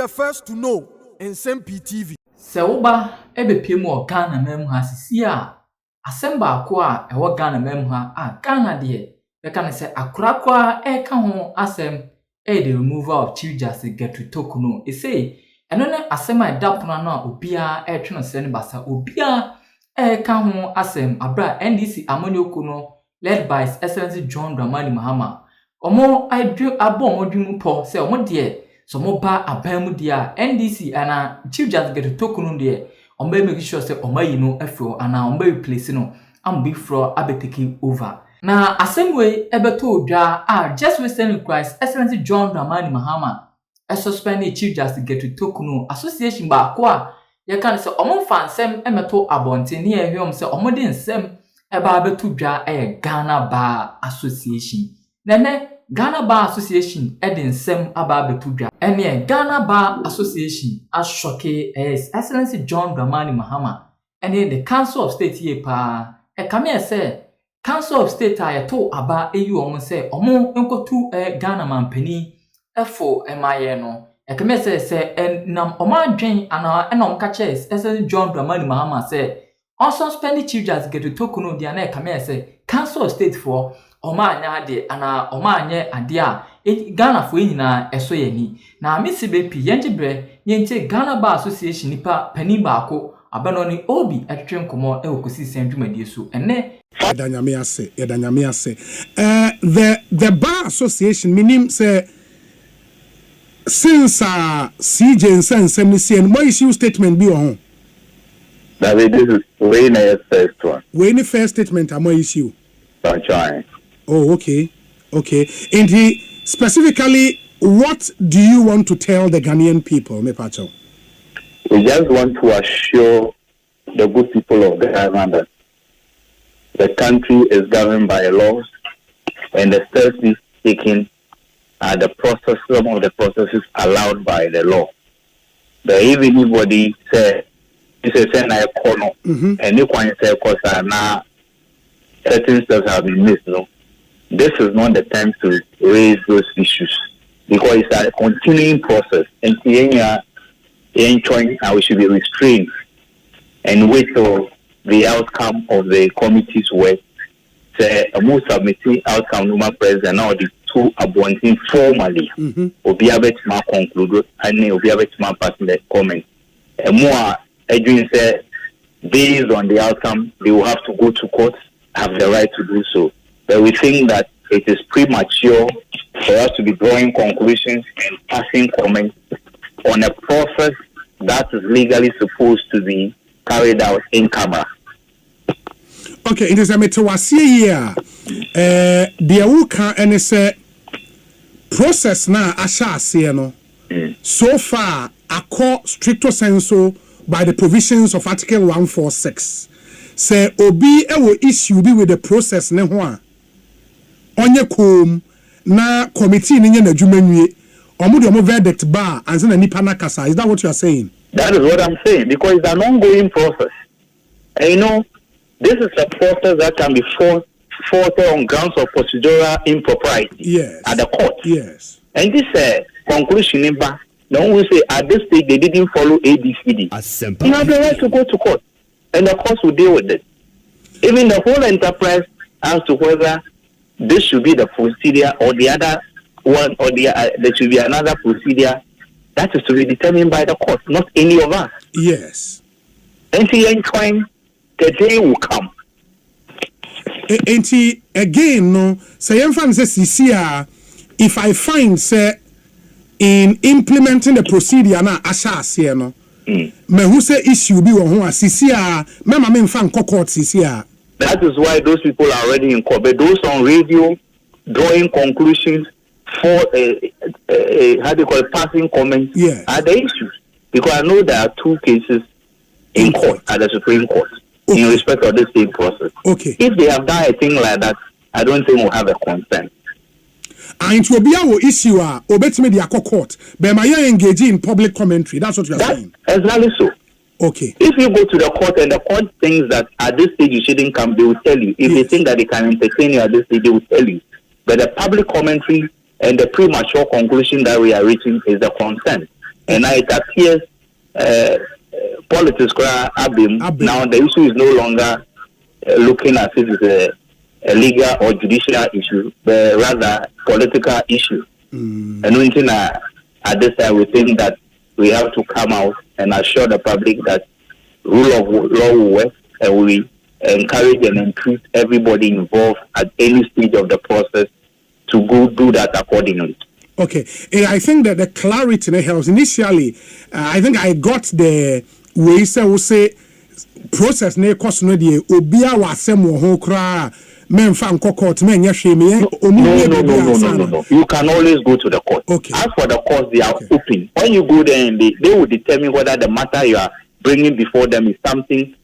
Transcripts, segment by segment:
the first to know Nsem-Pii TV. Seuba ebe pemu Ghana memha sisia asemba kwa ewo Ghana memha Ghana de can say akrakwa ka ho asem the removal of Chief Justice Gertrude Tokuno e say eno ne asem a dapono na obia twe no se ne basa obia ka ho asem abra NDC amanyoko no led by His Excellency John Dramani Mahama omo adwemu po say omo de so mo ba abamu dia NDC ana Chief Justice Gertrude Tokuno de omo make sure say omo yi no afro ana omo replace no am be fro abeteki over. Na assembly ebeto odwa just recently Christ Excellency John Dramani Mahama suspended Chief Justice Gertrude Tokuno association ba ko a ye kan say omo fa nsem emeto abonte ne ehwem say omo de nsem eba abeto dwa Ghana Bar Association. Nene Ghana Bar Association de nsem aba abeto dwa ene Ghana Bar Association ashoke Excellency John Dramani Mahama ene the Council of State here pa come say Council of State to aba eyu omo say omo nkotu Ghana mampani efo emaye no ekeme say nam omo adwen ana enom ka che Excellency John Dramani Mahama say on suspend Chief Justice Gertrude Tokuno dia na ekeme say Council of State for omo anya ade ana omo anye ade a Ghana fo nyina eso yani na misibepi yenjebre yente Ghana Bar Association nipa pani baako abano ni obi atwetwe nkomo ewokosi sendwumadi so ene Yedanyame ase. The Bar Association minim say since CJ Nsem-Pii what issue statement be on? That this is when the first one. When the first statement am issue. I'm trying. Oh, okay. And specifically, what do you want to tell the Ghanaian people, Mepacho? We just want to assure the good people of Ghana that the country is governed by laws, and the steps taken are some of the processes allowed by the law. But if anybody say this is a corner, and you can say because now certain steps have been missed, no, this is not the time to raise those issues because it's a continuing process, and we should be restrained and wait for the outcome of the committee's work. Say a most submitting outcome Numa president now the two abonding formally. Obiabet ma conclude and Obiabet ma pass the comment. And more Adrian said based on the outcome they will have to go to court, have the right to do so. But we think that it is premature for us to be drawing conclusions and passing comments on a process that is legally supposed to be carried out in camera. Okay, it is a metawasi here. The Awuka and it's a process now asha no. So far, a court stricto sensu by the provisions of Article 146. Say obi ewo issue be with the process ne ho a. Onye kom na committee ni na adwuma nwie. Omo verdict bar and na nipa na kasa. Is that what you are saying? That is what I'm saying because it's an ongoing process. And this is a process that can be fought on grounds of procedural impropriety at the court. Yes. And this conclusion in back, no one say at this stage they didn't follow ABCD. You have the right to go to court, and the court will deal with it. Even the whole enterprise as to whether this should be the procedure or the other one, or there should be another procedure. That is to be determined by the court, not any of us. Yes. And the day will come. And again, no, say if I find say in implementing the procedure na asha no, me who say issue be on CCA, mema me fan court CCA. That is why those people are already in court. But those on radio drawing conclusions for how they call it, passing comments are the issues. Because I know there are two cases in court at the Supreme Court in respect of the same process. Okay. If they have done a thing like that, I don't think we'll have a concern. And to be our issue, obetime the court, but my engage in public commentary. That's what you are saying. Exactly so. Okay. If you go to the court and the court thinks that at this stage you shouldn't come, they will tell you. If they think that they can entertain you at this stage, they will tell you. But the public commentary and the premature conclusion that we are reaching is the concern. And now it appears politics abim. Now the issue is no longer looking as if it's a legal or judicial issue, but rather political issue. And at this time, we think that we have to come out and assure the public that rule of law will work, and we encourage and increase everybody involved at any stage of the process to go do that accordingly. Okay, I think that the clarity helps. Initially, I think I got the way say process ne cost no de obia wa asem wo ho kra men fa nko court men nya hwe me no. You can always go to the court. Okay. As for the court, they are open. When you go there, and they will determine whether the matter you are bringing before them is something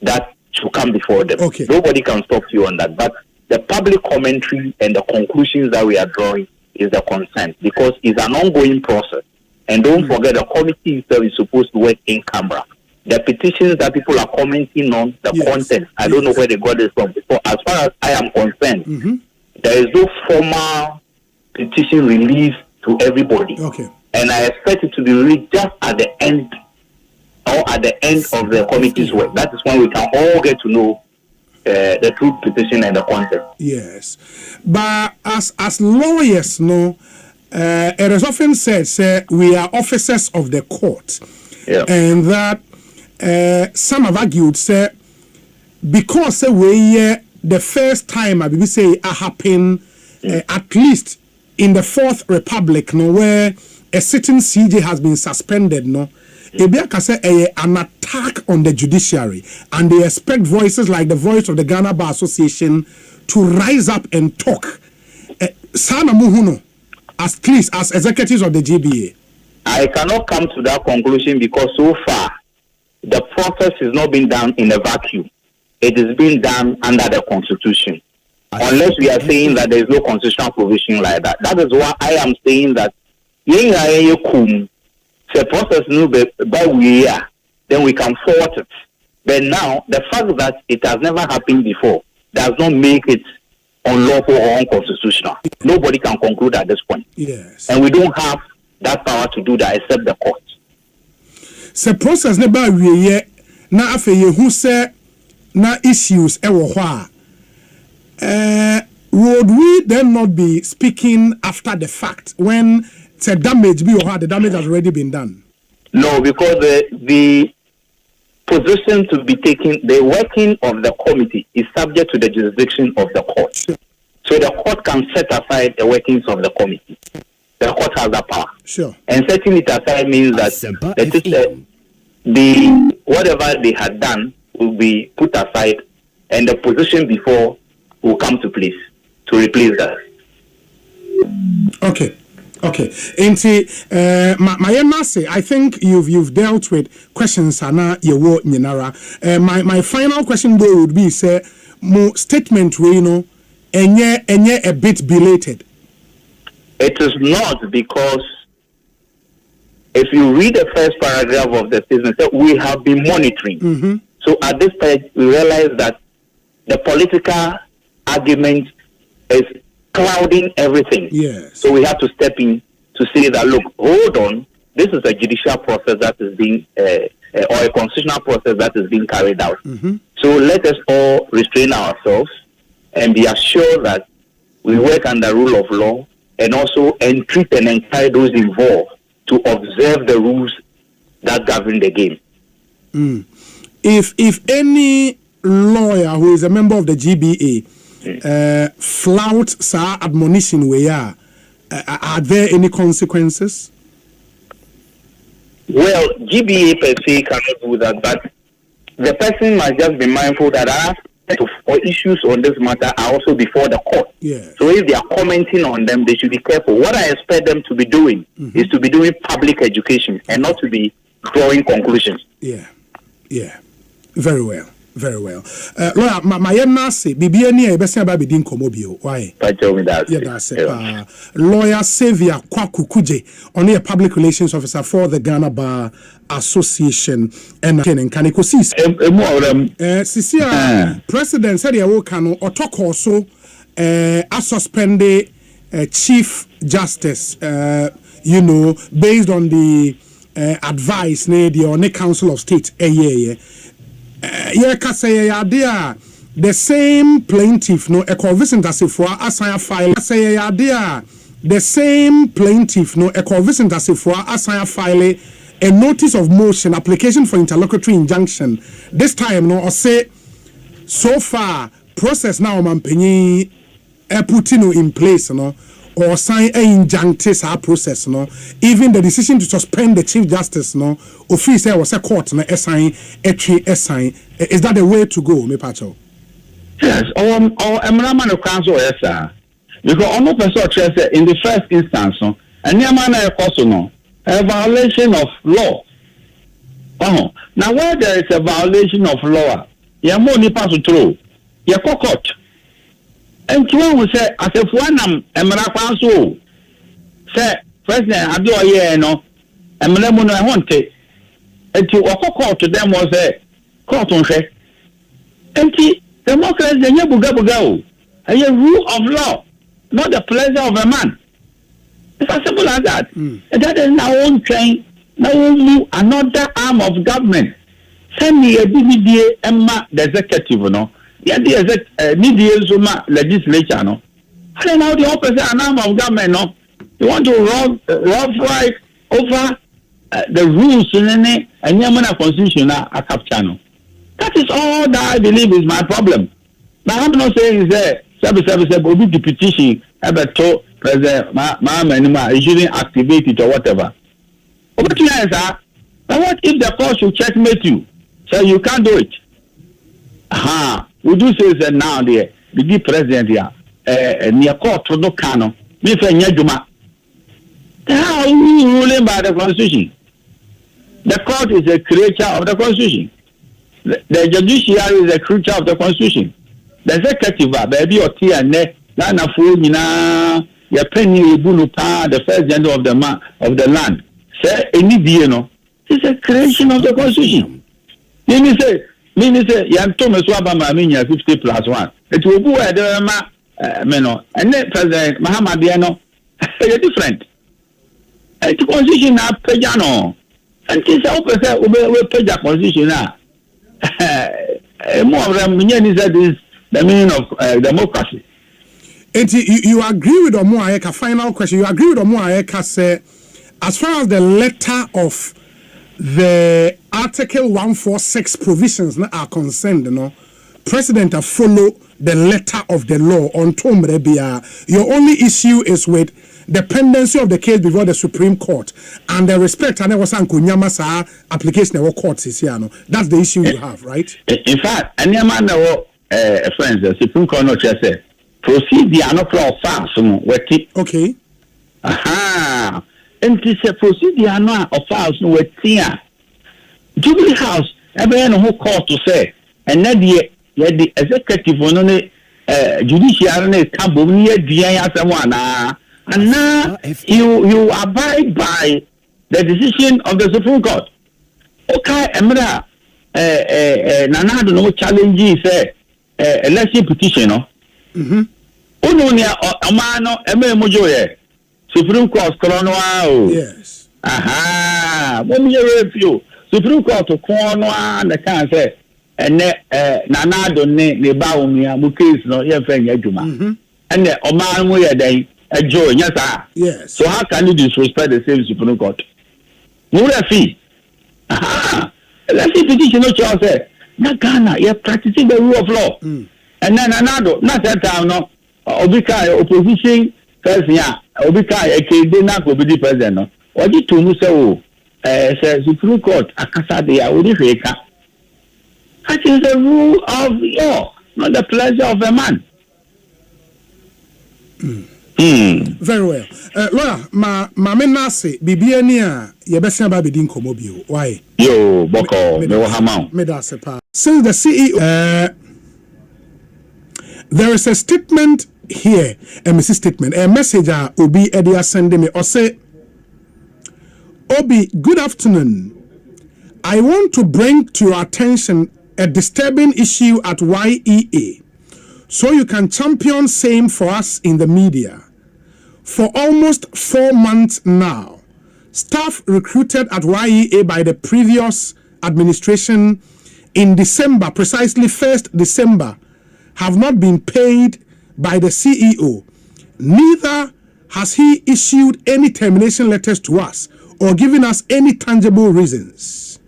that should come before them. Okay. Nobody can stop you on that. But the public commentary and the conclusions that we are drawing is the consent, because it's an ongoing process. And don't forget, the committee itself is supposed to work in camera. The petitions that people are commenting on, the content, I don't know where they got this from. So as far as I am concerned, there is no formal petition released to everybody. Okay. And I expect it to be released just at the end or at the end of the committee's work. That is when we can all get to know the true petition and the content. Yes. But as lawyers, it is often said, we are officers of the court. Yeah. And that some have argued, because we the first time I say it happened, at least in the Fourth Republic, where a sitting CJ has been suspended, Ebiaka say an attack on the judiciary, and they expect voices like the voice of the Ghana Bar Association to rise up and talk. Sana Muhuno, at least as executives of the GBA. I cannot come to that conclusion because so far the process is not being done in a vacuum. It is being done under the Constitution. Unless we are saying that there is no constitutional provision like that. That is why I am saying that the process by we are, then we can forward it. But now the fact that it has never happened before does not make it unlawful or unconstitutional. Nobody can conclude at this point. Yes. And we don't have that power to do that except the court. The process never we na afe who say na issues ewo ho would we then not be speaking after the fact when the damage be or the damage has already been done? No, because the position to be taken, the working of the committee is subject to the jurisdiction of the court. So the court can set aside the workings of the committee. The court has that power. Sure. And setting it aside means that the whatever they had done will be put aside, and the position before will come to place to replace that. Okay. I think you've dealt with questions ana yewo nyinara. My final question though would be say mo statement we enye a bit belated. It is not, because if you read the first paragraph of the statement, we have been monitoring. So at this stage, we realize that the political argument is clouding everything. Yes. So we have to step in to say that, look, hold on, this is a judicial process that is being, or a constitutional process that is being carried out. So let us all restrain ourselves and be assured that we work under rule of law, and also entreat and encourage those involved to observe the rules that govern the game. If any lawyer who is a member of the GBA flouts sa admonition are there any consequences? Well, GBA per se cannot do that, but the person must just be mindful that or issues on this matter are also before the court. Yeah. So if they are commenting on them, they should be careful. What I expect them to be doing is to be doing public education and not to be drawing conclusions. Yeah. Very well. Lawyer, my nasi bibi ani e bese ba bidin komo bio. Why? Tell me that. Yeah, that's it. Lawyer Xavier Kwakukuje, only a public relations officer for the Ghana Bar Association, and Kaniko Sis. Sisia President said he will can or talk also a suspended Chief Justice, based on the advice ne the on Council of State yeah can say idea the same plaintiff no a Vincent Asifua assign file say idea the same plaintiff no a Vincent Asifua assign file a notice of motion application for interlocutory injunction this time no or say so far process now mampenyi putting in place no or sign a injunctive process no even the decision to suspend the chief justice no officer was a court no assign is that the way to go me pacho? Yes, or emraman of council yes sir, because ono person say in the first instance no and man no a violation of law. Now where there is a violation of law ya mo ni pass through ya court. And to we say as if one emra council say president adoye no emra mu no e honte enti court to them was a court on say enti democracy dey buga o a rule of law not the pleasure of a man. It's as simple as that. And that is now own train now move another arm of government send me a DVD emma the executive no yeah the media legislature no and now the opposite arm of government no you want to rob right over the rules and Yamana constitution a capture no. That is all that I believe is my problem. Now I'm not saying is there obi the petition ever told President Mahama he shouldn't activate it or whatever. But what if the court should checkmate you? So you can't do it. We do say that now the president here near court to no canon. Me for Nyajuma. How are we ruling by the constitution? The court is a creature of the constitution. The judiciary is a creature of the constitution. The executive baby or tea and neck na fu nyina ya penny ebunu pa the first gender of the land. Say any day no. It's a creation of the constitution. Meaning say yan to me so abama me nya 50+1. It will be where the me no. And then President Mahama dey no. It's different. The constitution na peja no. And this opposite we peja constitution na. More of them is the meaning of democracy. And you agree with Omoayeka? Final question. You agree with Omoayeka? Say, as far as the letter of the Article 146 provisions are concerned, you know, President follow the letter of the law on Tom Rebia. Your only issue is with the pendency of the case before the Supreme Court and the respect and was Nyamasa application of courts is here. No, that's the issue you have, right? In fact, any man friends, the Supreme Court not just say proceed the another offense. Okay. Aha. And this proceed the another offense with here. Jubilee House, everyone who court to say, and then the executive on judiciary can't believe the someone. And now you abide by the decision of the Supreme Court. Okay, Emra, Nana don't know challenge say election petition, no. Ununia Amano Mojoye Supreme Court Corono. Yes. Aha, when you review Supreme Court to Cornoa, the can say, and Nana don't ne Baumia Mukis no your friend Yajuma. And the Oman we are day. A joy, yes, sir. Yes. So how can you disrespect the same Supreme Court? You will fee. Let's see petition no choice say. Na Ghana, you're practicing the rule of law. And then another, not that time no. Obika opposition first yeah. Obika a kid na go be the president no. What you to say say Supreme Court akasa de ya odi hweka. That is the rule of law, not the pleasure of a man. Very well. Lawyer, ma menase bibia ni a ye besia ba bedi nkomo bio. Why? Yo, boko, me Mahama. Me da sepa. Since the CEO there is a statement here, a message statement, a message Obi Edia sending me or say Obi, good afternoon. I want to bring to your attention a disturbing issue at YEA so you can champion same for us in the media. For almost 4 months now, staff recruited at YEA by the previous administration in December, precisely 1st December, have not been paid by the CEO. Neither has he issued any termination letters to us or given us any tangible reasons.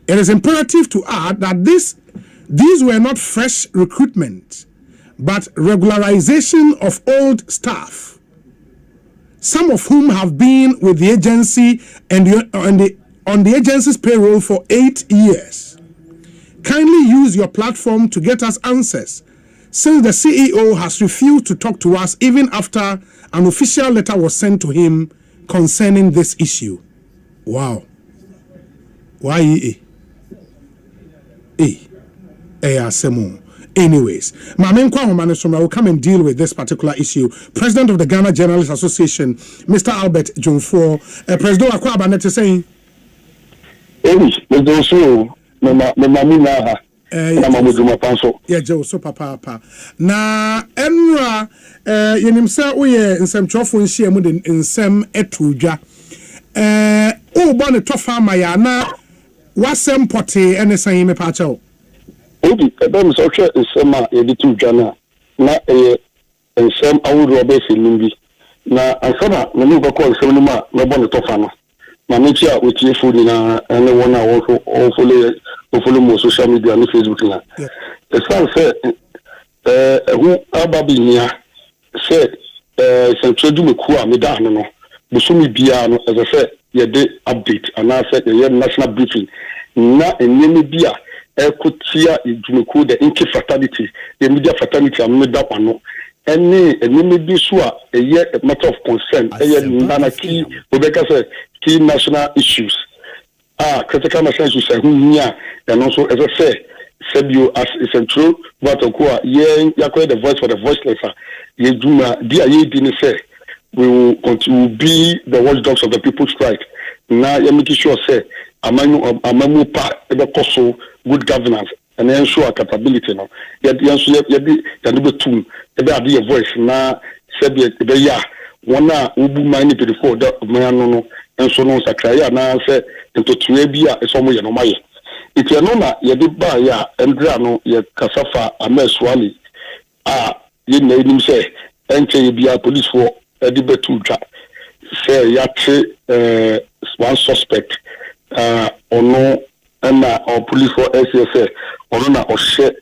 It is imperative to add that these were not fresh recruitment, but regularization of old staff, some of whom have been with the agency and on the agency's payroll for 8 years. Kindly use your platform to get us answers, since the CEO has refused to talk to us even after an official letter was sent to him concerning this issue. Wow. YEA. Anyways, I will come and deal with this particular issue. President of the Ghana Journalists Association, Mr. Albert Jomfo. President Akwa Banete saying, yeah, so papa. Na enra yenimsa uye nsɛmtwerɛfo nhyia mu de nsɛm etudwa. O ba ne tofa ma ya na wasɛm pɔte ene san me pa kyɛw. Obi ebe so hwɛ nsɛm a ye de tudwa na nsɛm awuro be filmbi. Na ansana na mu bɛkɔ nsɛm no ma na bɔ ne tofa no. Na me chia o tie fo ni na ene wona wo follow mo social media and Facebook na. The fan say who ababi nia say central me ku a me da no busumi bia no as I say ye de update and I say ye national briefing na enemi bia ekotia edumeku the inki fraternity the media fraternity am me da pano enemi bi so a ye matter of concern na key obeka say key national issues critical national issues and also as I say Sebio as central Vatokua yakwe the voice for the voiceless ye duma dia ye didn't say we will continue to be the watchdogs of the people's right. Now you make sure say amamu pa ebe koso good governance and ensure accountability no yet be tune ebe adi a voice na Sebio ebe ya wana ubu mani before that no and so no sakraya na say into tuebia esomo ye no maye it ya no na ye de ba ya endra no ye kasafa ameswali ye na enim say enche bia police for edi betu dwa say ya che one suspect ono na or police for SSA ono na ohye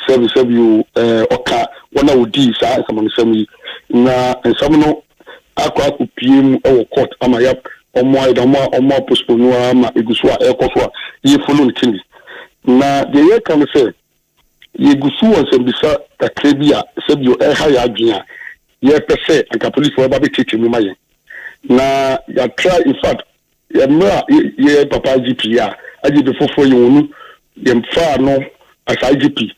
service you oka wana odi sa samon sami na nsam no akwa kupiem e court ama ya omo postpone ama egusu a ekoso a ye follow ntini na de ye kan say ye gusu won se bisa takrebia sebio ha ya adwea ye pese anka police for ba be tete mu maye na ya try in fact ye mra ye papa GP a aji be fofo ye wonu ye mfa no as IGP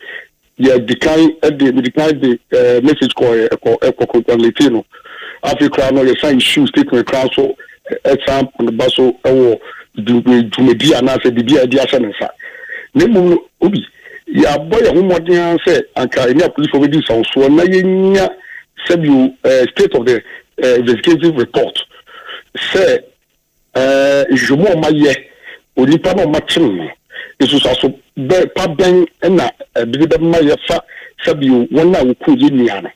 ye decline the message call latino Africa no ye sign shoes statement crown so exam on the baso do media na say bibia dia sensa nemu obi ya boy homodin say anka any police for do so na yenya sebu state of the investigative report say je mo maye onipa no matching eso so be pa ben na bibia maye fa sebu wona wo ku yenia no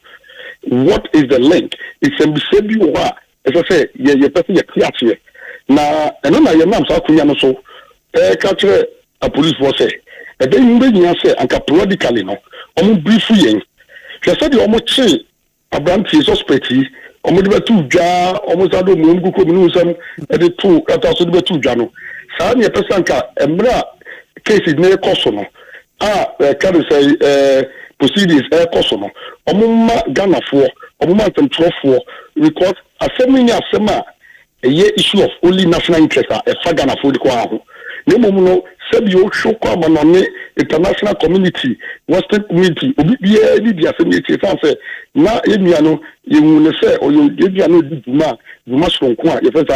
what is the link it's sebu wa as I say ye person ye clear na eno na ye nam sa kunya no so catch a police force e dey mbe nya say anka periodically no omo brief yen je say the omo che abranti suspect yi omo de betu dwa omo sa do mu nguko mu nsam e de tu ata so de betu dwa no sa na ye person ka emra case ne koso no can say proceedings koso no omo ma Ghana for omo ma ntwofo because asema a issue of only national interest a Ghana for the kwa nemu no sebio show kwa manone international community western community obi bia ni dia asemi tie say na emia no ye mu ne say o ye bia no duma sonko a ye first